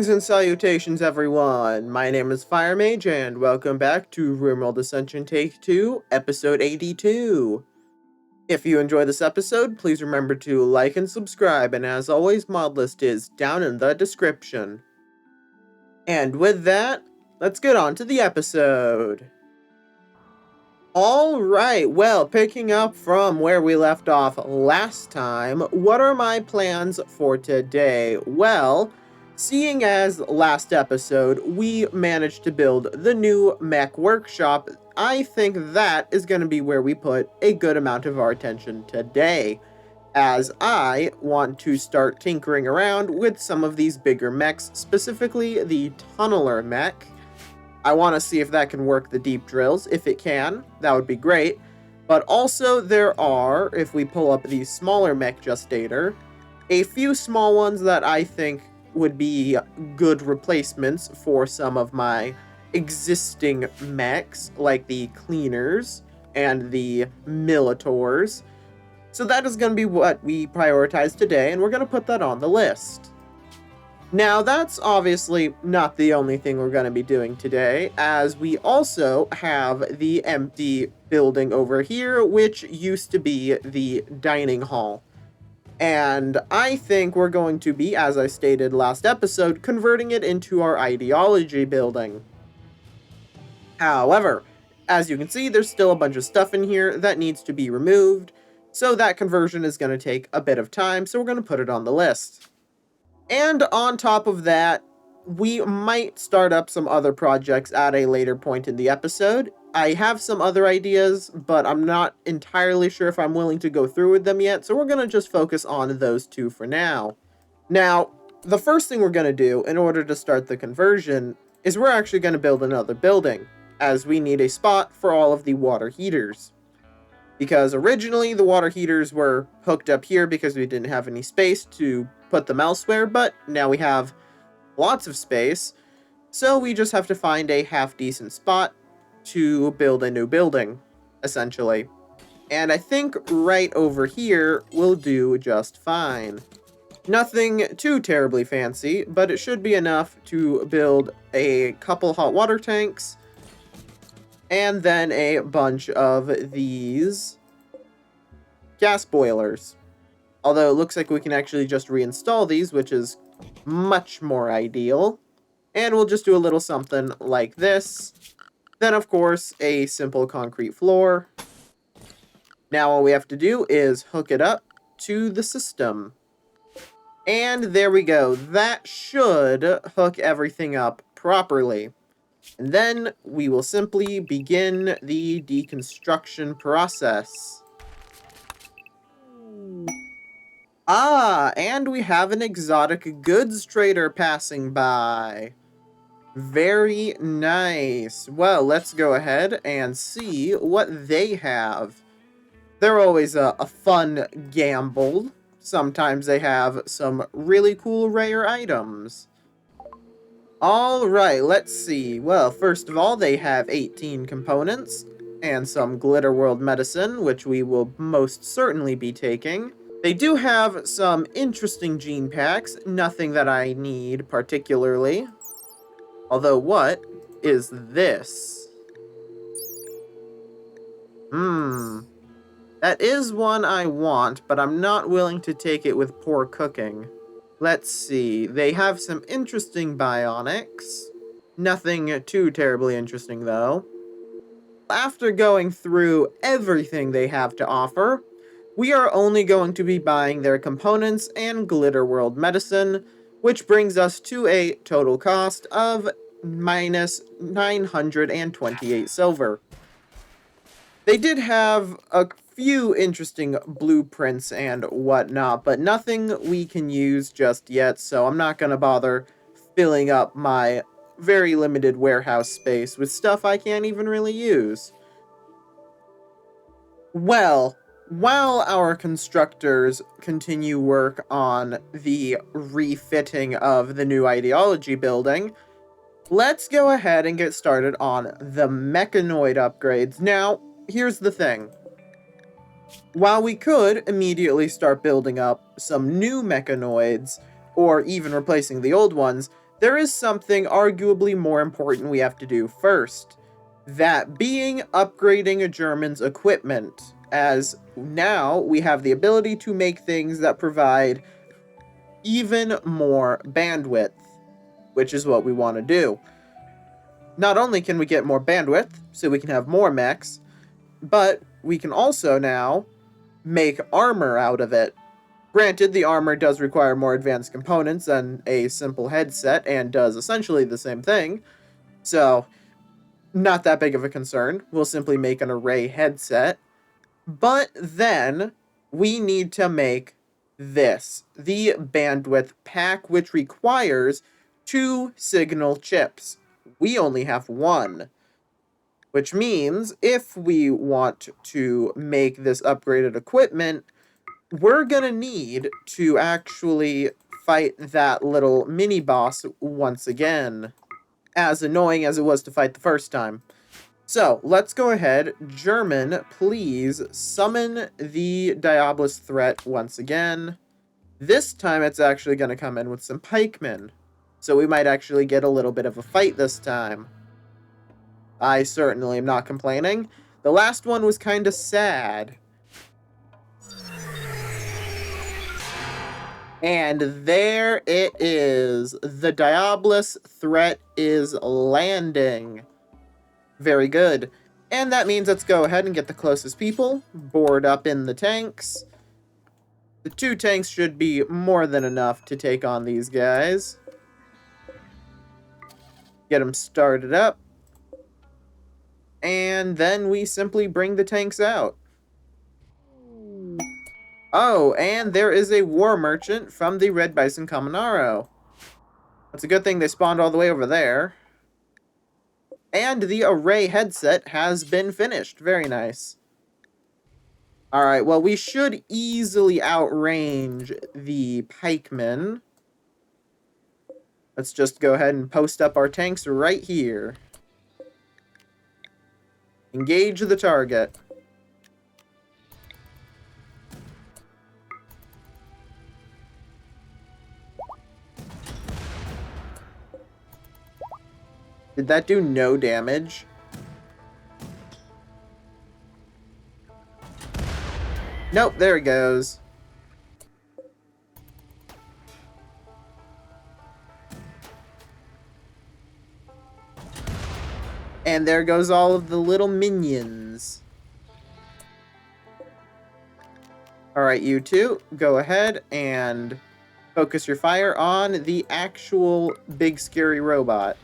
Greetings and salutations, everyone. My name is Fire Mage, and welcome back to Rimworld Ascension Take 2, Episode 82. If you enjoy this episode, please remember to like and subscribe, and as always, mod list is down in the description. And with that, let's get on to the episode. Alright, well, picking up from where we left off last time, what are my plans for today? Well, seeing as last episode we managed to build the new mech workshop, I think that is going to be where we put a good amount of our attention today, as I want to start tinkering around with some of these bigger mechs, specifically the tunneler mech. I want to see if that can work the deep drills. If it can, that would be great. But also there are, if we pull up the smaller mech gestator, a few small ones that I think would be good replacements for some of my existing mechs, like the cleaners and the militors. So that is going to be what we prioritize today, and we're going to put that on the list. Now, that's obviously not the only thing we're going to be doing today, as we also have the empty building over here, which used to be the dining hall. And I think we're going to be, as I stated last episode, converting it into our ideology building. However, as you can see, there's still a bunch of stuff in here that needs to be removed, so that conversion is going to take a bit of time, so we're going to put it on the list. And on top of that, we might start up some other projects at a later point in the episode. I have some other ideas, but I'm not entirely sure if I'm willing to go through with them yet, so we're going to just focus on those two for now. Now, the first thing we're going to do in order to start the conversion is we're actually going to build another building, as we need a spot for all of the water heaters. Because originally the water heaters were hooked up here because we didn't have any space to put them elsewhere, but now we have lots of space, so we just have to find a half-decent spot to build a new building, essentially. And I think right over here will do just fine. Nothing too terribly fancy, but it should be enough to build a couple hot water tanks, and then a bunch of these gas boilers. Although it looks like we can actually just reinstall these, which is much more ideal. And we'll just do a little something like this. Then, of course, a simple concrete floor. Now all we have to do is hook it up to the system. And there we go. That should hook everything up properly. And then we will simply begin the deconstruction process. Ah, and we have an exotic goods trader passing by. Very nice. Well, let's go ahead and see what they have. They're always a fun gamble. Sometimes they have some really cool rare items. Alright, let's see. Well, first of all, they have 18 components and some Glitter World medicine, which we will most certainly be taking. They do have some interesting gene packs, nothing that I need particularly. Although, what is this? That is one I want, but I'm not willing to take it with poor cooking. Let's see, they have some interesting bionics. Nothing too terribly interesting, though. After going through everything they have to offer, we are only going to be buying their components and Glitter World medicine, which brings us to a total cost of minus 928 silver. They did have a few interesting blueprints and whatnot, but nothing we can use just yet, so I'm not going to bother filling up my very limited warehouse space with stuff I can't even really use. Well, while our constructors continue work on the refitting of the new ideology building, let's go ahead and get started on the Mechanoid upgrades. Now, here's the thing. While we could immediately start building up some new Mechanoids, or even replacing the old ones, there is something arguably more important we have to do first. That being upgrading a German's equipment, as now we have the ability to make things that provide even more bandwidth, which is what we want to do. Not only can we get more bandwidth, so we can have more mechs, but we can also now make armor out of it. Granted, the armor does require more advanced components than a simple headset and does essentially the same thing, so not that big of a concern. We'll simply make an array headset. But then we need to make this, the bandwidth pack, which requires 2 signal chips. We only have 1. Which means if we want to make this upgraded equipment, we're gonna need to actually fight that little mini-boss once again. As annoying as it was to fight the first time. So, let's go ahead. German, please summon the Diabolus threat once again. This time it's actually going to come in with some pikemen. So we might actually get a little bit of a fight this time. I certainly am not complaining. The last one was kind of sad. And there it is. The Diabolus threat is landing. Very good. And that means let's go ahead and get the closest people, board up in the tanks. The 2 tanks should be more than enough to take on these guys. Get them started up. And then we simply bring the tanks out. Oh, and there is a war merchant from the Red Bison Caminaro. It's a good thing they spawned all the way over there. And the array headset has been finished. Very nice. Alright, well, we should easily outrange the pikemen. Let's just go ahead and post up our tanks right here. Engage the target. Did that do no damage? Nope, there it goes. And there goes all of the little minions. Alright, you two, go ahead and focus your fire on the actual big scary robot.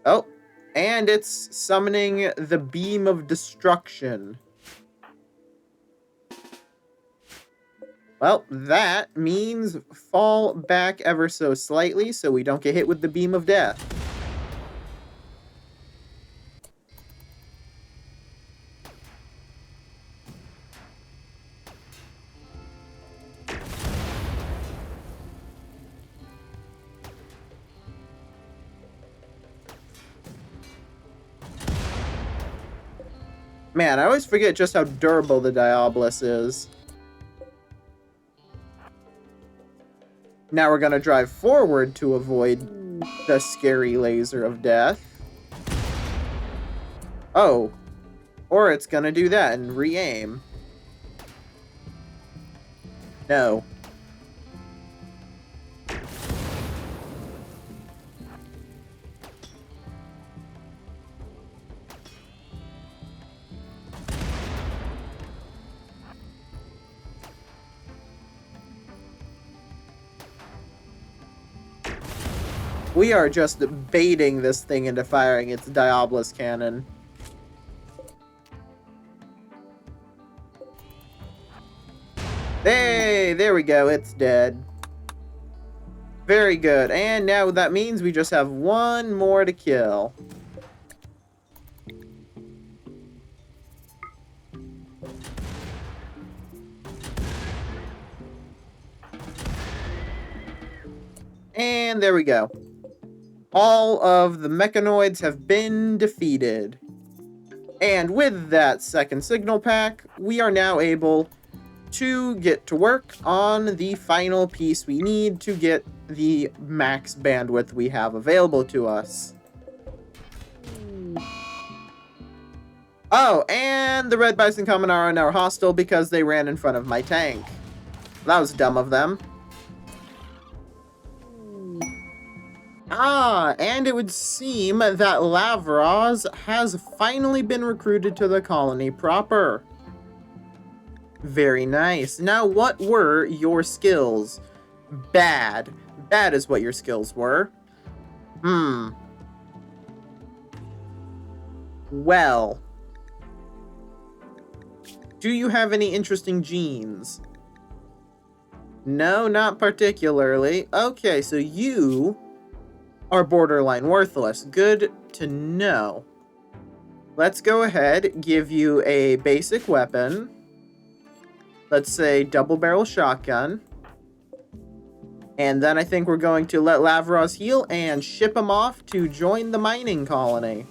Oh, and it's summoning the Beam of Destruction. Well, that means fall back ever so slightly so we don't get hit with the Beam of Death. Man, I always forget just how durable the Diabolus is. Now we're going to drive forward to avoid the scary laser of death. Oh. Or it's going to do that and re-aim. No. We are just baiting this thing into firing its Diabolus cannon. Hey, there we go, it's dead. Very good, and now that means we just have one more to kill. And there we go. All of the Mechanoids have been defeated. And with that second signal pack, we are now able to get to work on the final piece we need to get the max bandwidth we have available to us. Oh, and the Red Bison Kaminara are now hostile because they ran in front of my tank. That was dumb of them. Ah, and it would seem that Lavraz has finally been recruited to the colony proper. Very nice. Now, what were your skills? Bad. Bad is what your skills were. Well. Do you have any interesting genes? No, not particularly. Okay, so you are borderline worthless. Good to know. Let's go ahead, give you a basic weapon. Let's say double barrel shotgun. And then I think we're going to let Lavraz heal and ship him off to join the mining colony.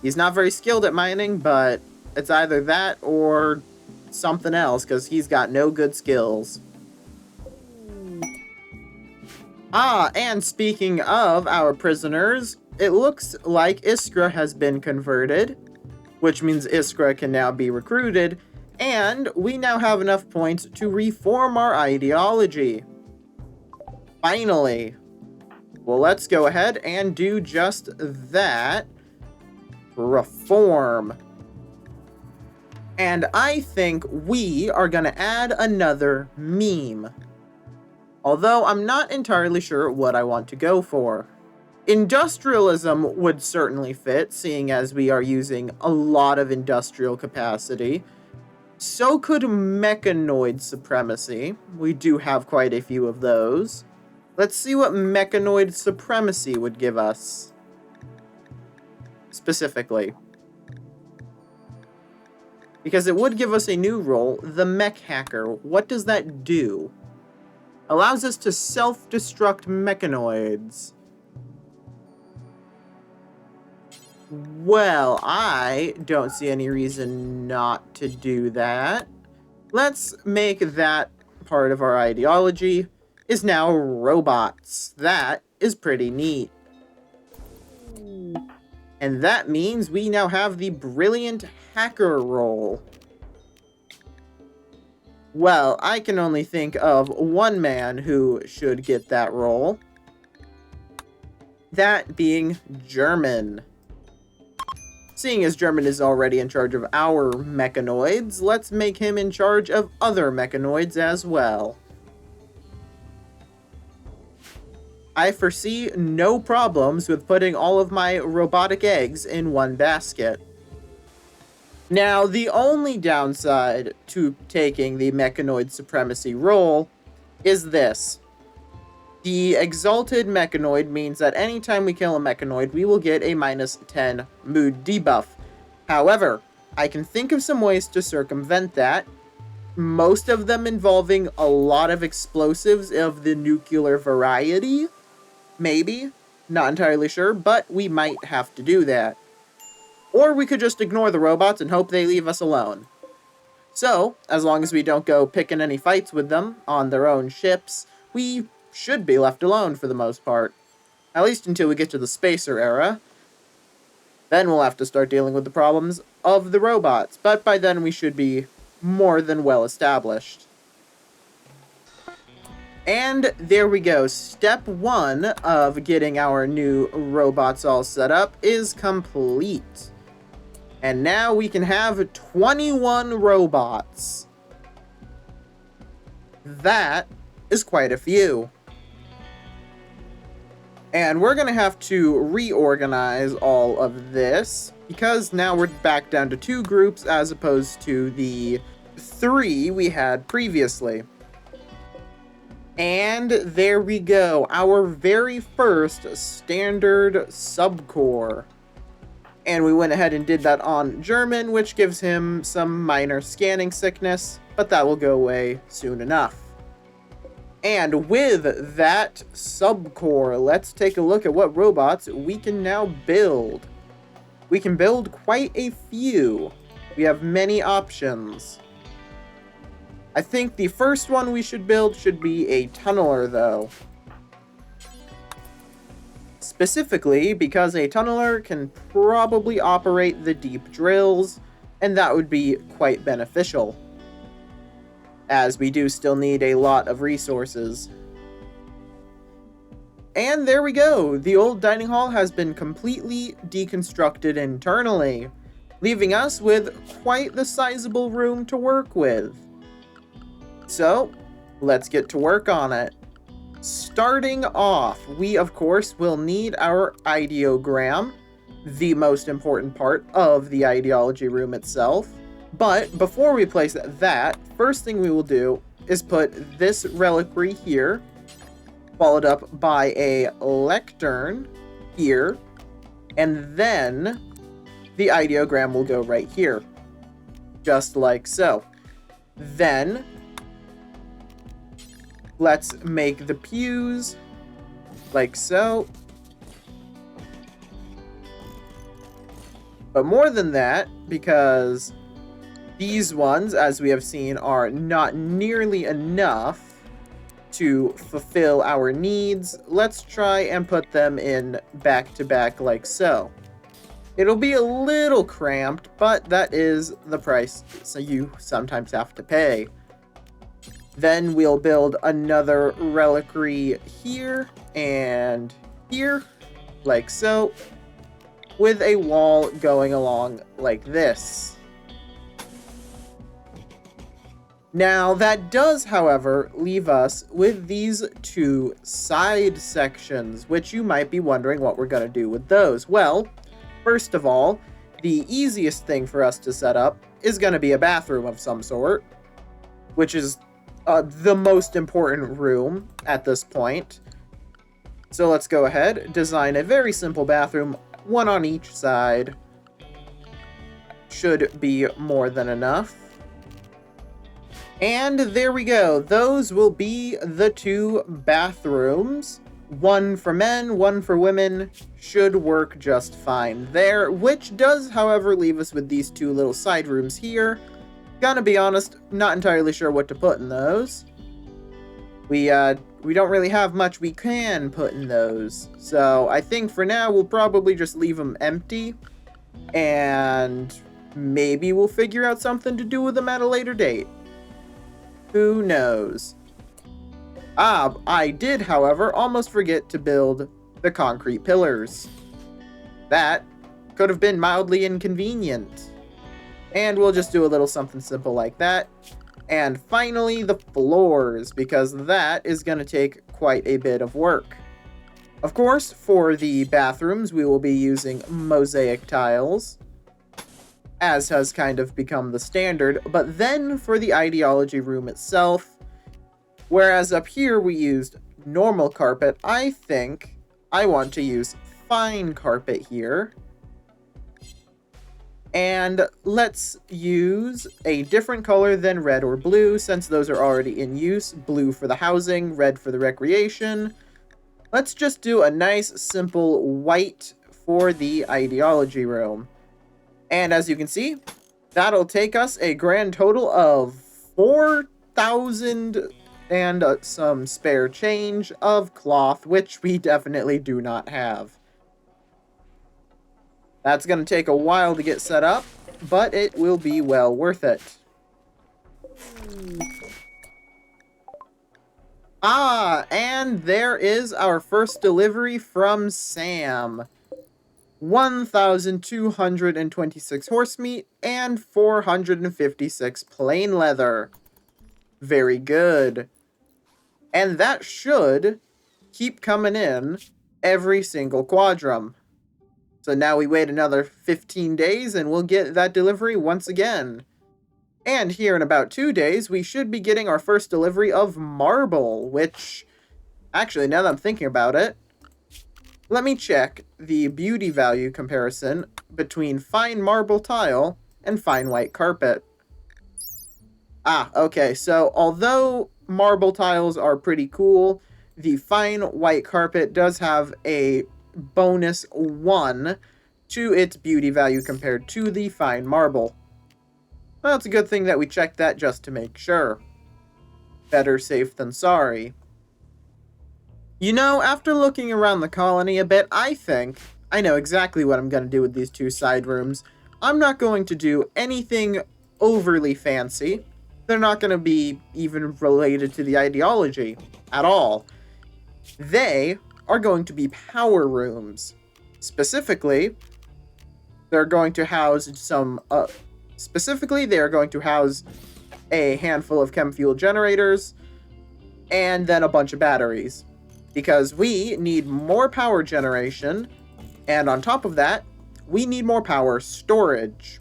He's not very skilled at mining, but it's either that or something else, because he's got no good skills. Ah, and speaking of our prisoners, it looks like Iskra has been converted, which means Iskra can now be recruited, and we now have enough points to reform our ideology. Finally. Well, let's go ahead and do just that. Reform. And I think we are going to add another meme. Although I'm not entirely sure what I want to go for. Industrialism would certainly fit, seeing as we are using a lot of industrial capacity. So could Mechanoid supremacy. We do have quite a few of those. Let's see what Mechanoid supremacy would give us. Specifically. Because it would give us a new role, the Mech Hacker. What does that do? Allows us to self-destruct mechanoids. Well, I don't see any reason not to do that. Let's make that part of our ideology is now robots. That is pretty neat. And that means we now have the brilliant hacker role. Well, I can only think of one man who should get that role. That being German. Seeing as German is already in charge of our mechanoids, let's make him in charge of other mechanoids as well. I foresee no problems with putting all of my robotic eggs in one basket. Now, the only downside to taking the Mechanoid Supremacy role is this. The Exalted Mechanoid means that anytime we kill a Mechanoid, we will get a -10 mood debuff. However, I can think of some ways to circumvent that, most of them involving a lot of explosives of the nuclear variety. Maybe. Not entirely sure, but we might have to do that. Or we could just ignore the robots and hope they leave us alone. So, as long as we don't go picking any fights with them on their own ships, we should be left alone for the most part. At least until we get to the Spacer era. Then we'll have to start dealing with the problems of the robots, but by then we should be more than well established. And there we go. Step 1 of getting our new robots all set up is complete. And now we can have 21 robots. That is quite a few. And we're going to have to reorganize all of this, because now we're back down to 2 groups as opposed to the 3 we had previously. And there we go, our very first standard subcore. And we went ahead and did that on German, which gives him some minor scanning sickness, but that will go away soon enough. And with that subcore, let's take a look at what robots we can now build. We can build quite a few. We have many options. I think the first one we should build should be a tunneler, though. Specifically because a tunneler can probably operate the deep drills, and that would be quite beneficial, as we do still need a lot of resources. And there we go! The old dining hall has been completely deconstructed internally, leaving us with quite the sizable room to work with. So, let's get to work on it. Starting off, we of course will need our ideogram, the most important part of the ideology room itself. But before we place that, first thing we will do is put this reliquary here, followed up by a lectern here, and then the ideogram will go right here, just like so. Then let's make the pews like so. But more than that, because these ones, as we have seen, are not nearly enough to fulfill our needs, let's try and put them in back-to-back like so. It'll be a little cramped, but that is the price so you sometimes have to pay. Then we'll build another reliquary here and here, like so, with a wall going along like this. Now, that does, however, leave us with these two side sections, which you might be wondering what we're going to do with those. Well, first of all, the easiest thing for us to set up is going to be a bathroom of some sort, which is the most important room at this point. So let's go ahead, design a very simple bathroom, one on each side. Should be more than enough. And there we go. Those will be the two bathrooms. One for men, one for women. Should work just fine there, which does, however, leave us with these two little side rooms here. Gonna be honest, not entirely sure what to put in those. We don't really have much we can put in those. So I think for now we'll probably just leave them empty. And maybe we'll figure out something to do with them at a later date. Who knows? I did, however, almost forget to build the concrete pillars. That could have been mildly inconvenient. And we'll just do a little something simple like that. And finally, the floors, because that is going to take quite a bit of work. Of course, for the bathrooms, we will be using mosaic tiles, as has kind of become the standard. But then for the ideology room itself, whereas up here we used normal carpet, I think I want to use fine carpet here. And let's use a different color than red or blue, since those are already in use. Blue for the housing, red for the recreation. Let's just do a nice, simple white for the ideology room. And as you can see, that'll take us a grand total of 4,000 and some spare change of cloth, which we definitely do not have. That's going to take a while to get set up, but it will be well worth it. And there is our first delivery from Sam. 1,226 horse meat and 456 plain leather. Very good. And that should keep coming in every single quadrum. So now we wait another 15 days and we'll get that delivery once again. And here in about 2 days, we should be getting our first delivery of marble, which, actually, now that I'm thinking about it, let me check the beauty value comparison between fine marble tile and fine white carpet. Okay, so although marble tiles are pretty cool, the fine white carpet does have a bonus 1 to its beauty value compared to the fine marble. Well, it's a good thing that we checked that just to make sure. Better safe than sorry. You know, after looking around the colony a bit, I think I know exactly what I'm going to do with these 2 side rooms. I'm not going to do anything overly fancy. They're not going to be even related to the ideology at all. They are going to be power rooms. Specifically, they're going to house some... Specifically, they are going to house a handful of chem fuel generators and then a bunch of batteries. Because we need more power generation, and on top of that, we need more power storage.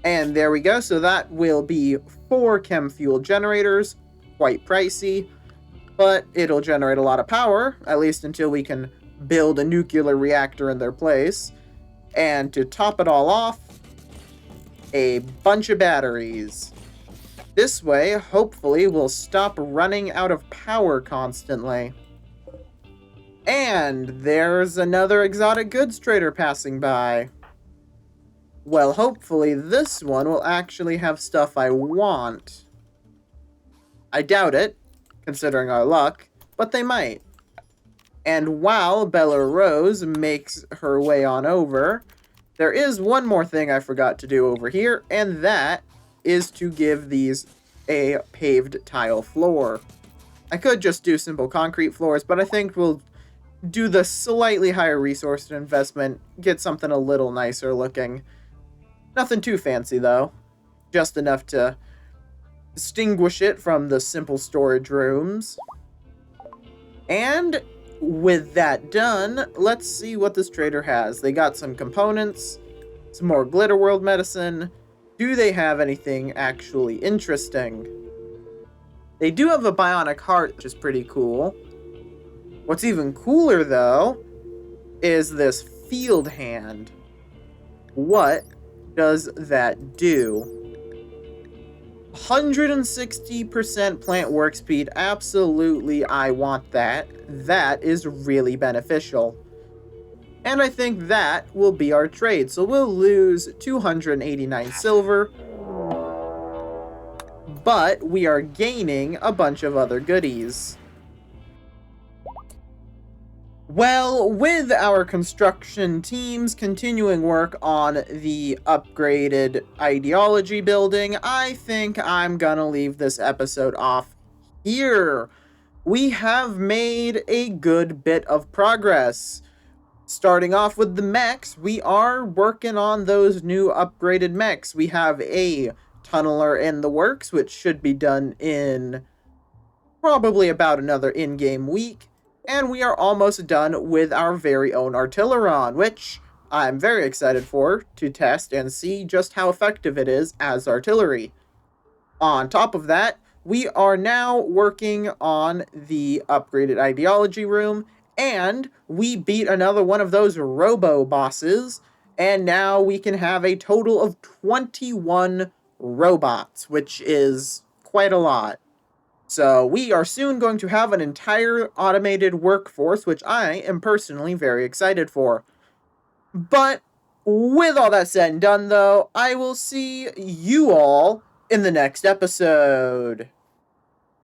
And there we go, so that will be 4 chem fuel generators, quite pricey, but it'll generate a lot of power, at least until we can build a nuclear reactor in their place. And to top it all off, a bunch of batteries. This way, hopefully, we'll stop running out of power constantly. And there's another exotic goods trader passing by. Well, hopefully this one will actually have stuff I want. I doubt it, considering our luck, but they might. And while Bella Rose makes her way on over, there is one more thing I forgot to do over here, and that is to give these a paved tile floor. I could just do simple concrete floors, but I think we'll do the slightly higher resource investment, get something a little nicer looking. Nothing too fancy, though. Just enough to distinguish it from the simple storage rooms. And with that done, let's see what this trader has. They got some components, some more Glitter World medicine. Do they have anything actually interesting? They do have a bionic heart, which is pretty cool. What's even cooler, though, is this field hand. What does that do? 160% plant work speed. Absolutely, I want that. That is really beneficial. And I think that will be our trade. So we'll lose 289 silver. But we are gaining a bunch of other goodies. Well, with our construction teams continuing work on the upgraded ideology building, I think I'm gonna leave this episode off here. We have made a good bit of progress. Starting off with the mechs, we are working on those new upgraded mechs. We have a tunneler in the works, which should be done in probably about another in-game week. And we are almost done with our very own Artilleron, which I'm very excited for to test and see just how effective it is as artillery. On top of that, we are now working on the upgraded ideology room, and we beat another one of those robo bosses, and now we can have a total of 21 robots, which is quite a lot. So we are soon going to have an entire automated workforce, which I am personally very excited for. But with all that said and done, though, I will see you all in the next episode.